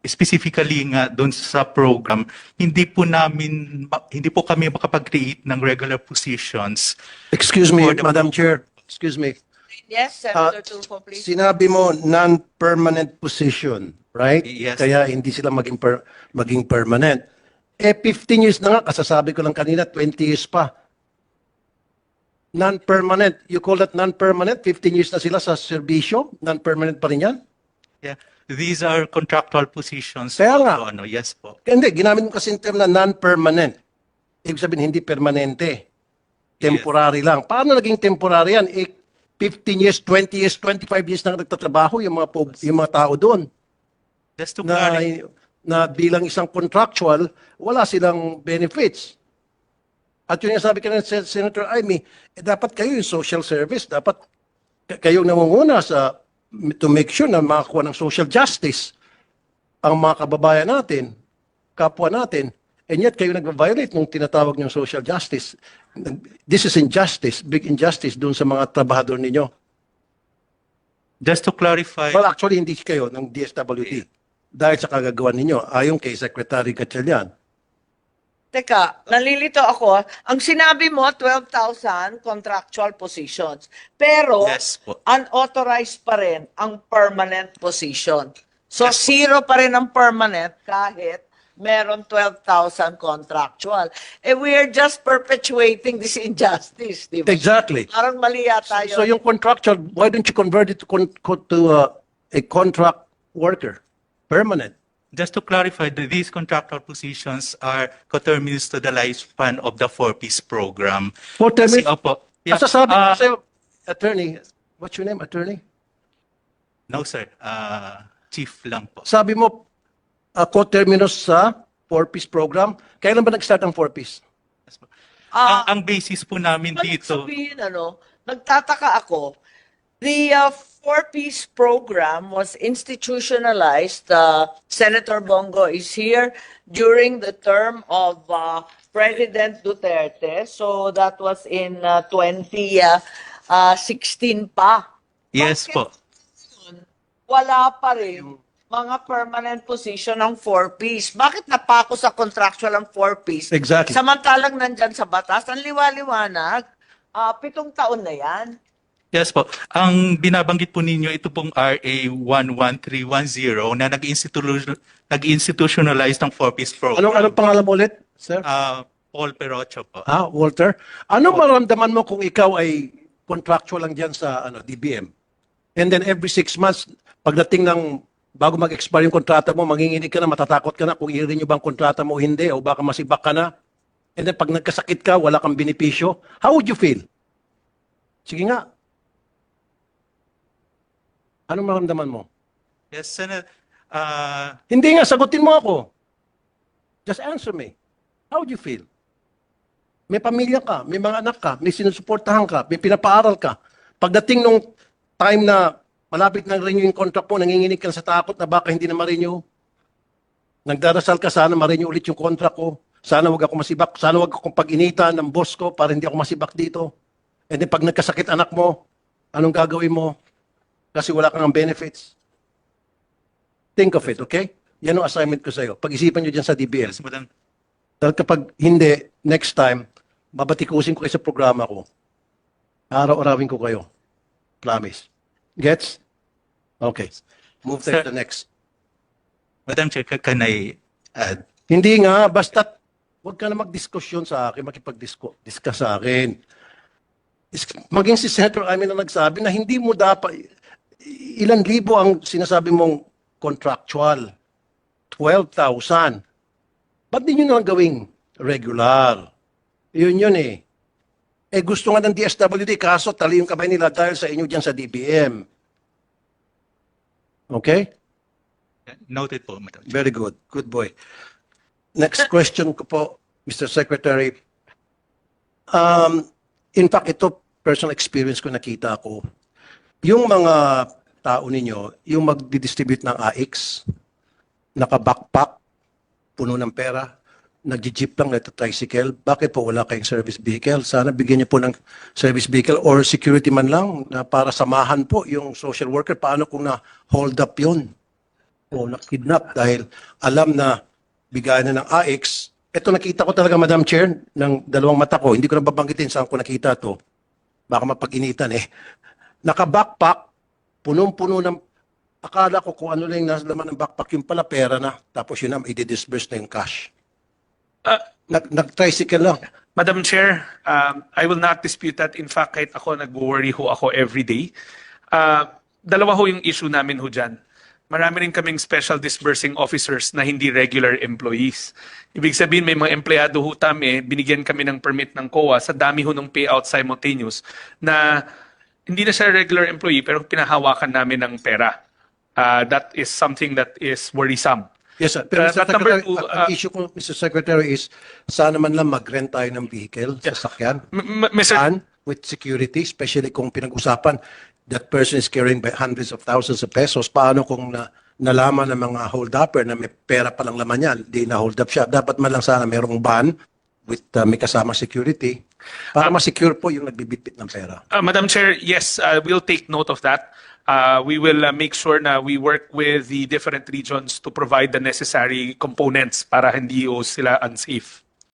specifically nga doon sa program, hindi po kami makapag-create ng regular positions. Excuse me, For the Madam program. Chair. Excuse me. Yes, Senator Tulfo, please. Sinabi mo non-permanent position, right? Yes. Kaya hindi sila maging permanent. 15 years na nga, kasasabi ko lang kanina, 20 years pa. Non-permanent. You call that non-permanent? 15 years na sila sa serbisyo? Non-permanent pa rin yan? Yeah. These are contractual positions. Kaya nga. So, yes po. Hindi, ginamit mo kasi yung term na non-permanent. Ibig sabihin, hindi permanente. Temporary lang. Paano naging temporary yan? 15 years, 20 years, 25 years na nagtatrabaho yung mga tao doon. Just to clarify. Na bilang isang contractual, wala silang benefits. At yun yung sabi ka ng Senator Amy, dapat kayo yung social service, dapat kayong namumuna to make sure na makakuha ng social justice ang mga kababayan natin, kapwa natin, and yet kayo nag-violate ng tinatawag ng social justice. This is injustice, big injustice dun sa mga trabahador ninyo. Just to clarify. Well, actually, hindi kayo ng DSWD. Dahil sa kagagawa ninyo, ayon kay Secretary Gatchalian. Teka, nalilito ako. Ang sinabi mo, 12,000 contractual positions. Pero, Yes po. unauthorized pa rin ang permanent position. So, Yes po. zero pa rin ang permanent kahit meron 12,000 contractual. We are just perpetuating this injustice, di ba? Exactly. Parang mali yata yun. So yung contractual, why don't you convert it to a contract worker? Permanent. Just to clarify, these contractual positions are coterminous to the lifespan of the 4-piece program. For Kasi, term, opo. Yeah, sasabi ko sa'yo, attorney, what's your name, attorney? no, sir. Chief lang po. Sabi mo, coterminous sa 4-piece program. Kailan ba nag-start ang 4-piece? Yes po. Ah, ang basis po namin Ibig dito, sabihin, nagtataka ako. The 4-piece program was institutionalized. Senator Bongo is here during the term of President Duterte. So that was in 2016 pa. yes Bakit po. wala pa rin mga permanent position ng 4-piece? Bakit napako sa contractual ang 4-piece? Exactly. Samantalang nandyan sa batas, ang liwaliwanag, 7 taon na yan. Yes po. Ang binabanggit po ninyo, ito pong RA 11310 na nag-institutionalize ng 4-piece program. Anong pangalan mo ulit, sir? Paul Perocho po. Walter? Ano maramdaman mo kung ikaw ay contractual lang dyan sa DBM? And then every 6 months, pagdating ng bago mag-expire yung kontrata mo, manginginig ka na, matatakot ka na kung i-renew ba ang kontrata mo o hindi, o baka masibak ka na. And then pag nagkasakit ka, wala kang benepisyo. How would you feel? Sige nga. Anong maramdaman mo? Yes, Senator. Hindi nga, sagutin mo ako. Just answer me. How would you feel? May pamilya ka, may mga anak ka, may sinusuportahan ka, may pinapaaral ka. Pagdating nung time na malapit na renew yung contract mo, nanginginig ka sa takot na baka hindi na ma-renew. Nagdarasal ka, sana ma-renew ulit yung contract ko. Sana wag ako masibak, sana wag akong pag-initan ng boss ko para hindi ako masibak dito. And then pag nagkasakit anak mo, anong gagawin mo? Kasi wala kang benefits. Think of it, okay? Yan ang assignment ko sa iyo. Pag-isipan nyo dyan sa DBM. Yes, Madam. Dahil kapag hindi, next time, babatikusin ko kayo sa programa ko. Araw-arawin ko kayo. Promise. Gets? Okay. Move Sir. to the next. Madam Chair, can I add? Hindi nga, basta huwag ka na magdiskusyon sa akin, makipag-discuss sa akin. Maging si Senator Amin na nagsabi na hindi mo dapat, ilan libo ang sinasabi mong contractual? 12,000. Ba't di nyo nalang gawing regular? Yun eh. Gusto nga ng DSWD, kaso tali yung kamay nila dahil sa inyo dyan sa DBM. Okay? Noted po, Madam Chair. Very good. Good boy. Next question ko po, Mr. Secretary. In fact, ito personal experience ko, nakita ko. Yung mga tao ninyo, yung magdi-distribute ng AX, naka-backpack, puno ng pera, nag-jeep lang, tricycle, bakit po wala kayong service vehicle? Sana bigyan niyo po ng service vehicle or security man lang na para samahan po yung social worker. Paano kung na-hold up yun? o na-kidnap dahil alam na bigayan na ng AX. Ito nakita ko talaga, Madam Chair, ng dalawang mata ko. Hindi ko na babanggitin saan ko nakita to. Baka mapag-initan eh. Naka-backpack, punong-puno ng, akala ko kung ano lang yung nasa laman ng backpack, yung pala pera na. Tapos yun na, i-disburse na yung cash. Nag-tricycle lang. Madam Chair, I will not dispute that. In fact, kahit ako, nag-worry ho ako every day. Dalawa ho yung issue namin ho dyan. Marami rin kaming special disbursing officers na hindi regular employees. Ibig sabihin, may mga empleyado ho binigyan kami ng permit ng COA sa dami ho ng payout simultaneous na hindi na siya regular employee pero pinahawakan namin ng pera. That is something that is worrisome. Yes, sir. Pero Mr. That number Secretary, two, ang issue ko, Mr. Secretary, is sana man lang mag-rent tayo ng vehicle, sasakyan, Mr. and with security, especially kung pinag-usapan, that person is carrying by hundreds of thousands of pesos. Paano kung nalaman ng mga hold-upper na may pera palang laman yan, di na-hold up siya. Dapat man lang sana mayroong ban with may kasama security para ma-secure po yung nagbibitbit ng pera. Madam Chair, yes, we'll take note of that. We will make sure na we work with the different regions to provide the necessary components para hindi sila unsafe.